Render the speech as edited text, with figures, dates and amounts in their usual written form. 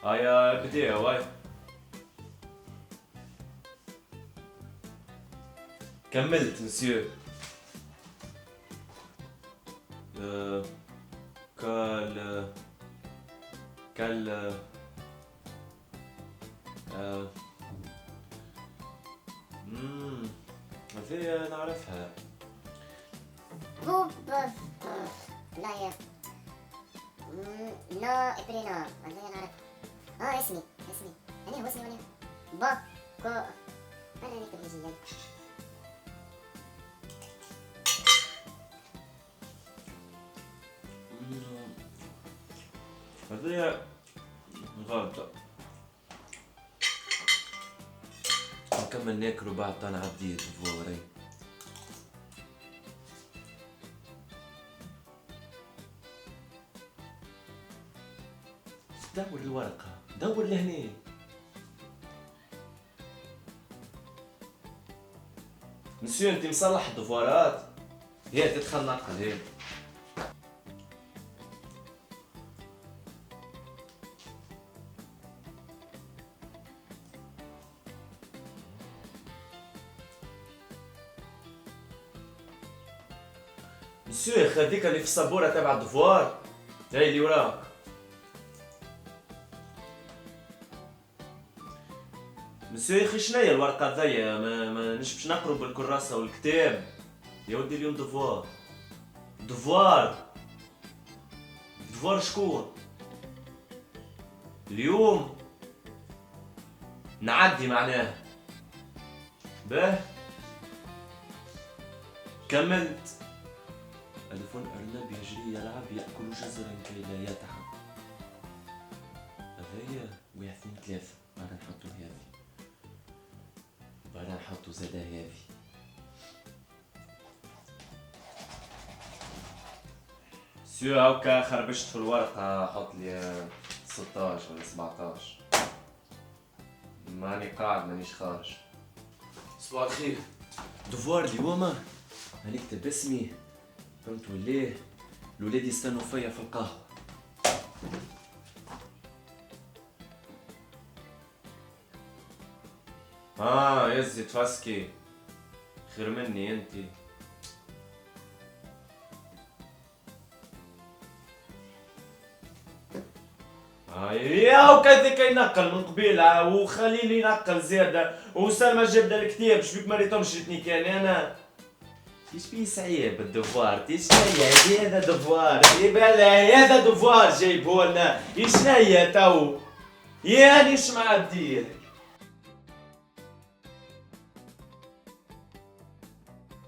هيا بدي واي. كملت مسيو. كال كال هذه نعرفها. بوب لا يا لا إبرينا هذه نعرف. اسمي أنا هو اسمي ولا با كو أنا نكتب جيدا. هذه غلطة. نكمل ناكل وبعد نعدي الفواري. دور الورقة، دور لهني. مسيو انت مصلح الدفوارات؟ هي تدخل ناقل هي. مسيو يا اخي هذيك اللي في السبورة تبع الدفوار، هاي اللي وراك. مسيو يا اخي شناهي الورقة ذي؟ ما نشبش نقرب بالكراسة والكتاب. يا ودي اليوم دفوار. دفوار شكون؟ اليوم نعدي معناه. باه كملت. ألف أرنب يجري يلعب يأكل جزرا كي لا يتعب. هذايا 1 2 3. بعد نحطو هذي، بعد نحطو زادا هذي. سيو هاكا خربشت في الورقة. حط لي 16 ولا 17. ماني قاعد مانيش خارج. صباح الخير. دفوار اليوم هنكتب اسمي، فهمتوا ليه؟ الولاد يستنوا فيا في القهوة. يزي تفسكي خير مني انتي. يا وكيف ينقل من قبيل وخليل ينقل زيادة وسلمى جبد الكتاب. شبيك ما ريتهمش جتني كان انا. ايش بيه صعيب الدفوار؟ ايش هي هذا دفوار؟ يبالله هذا دفوار جايبهولنا. ايش هي تو؟ يعني ايش معديه؟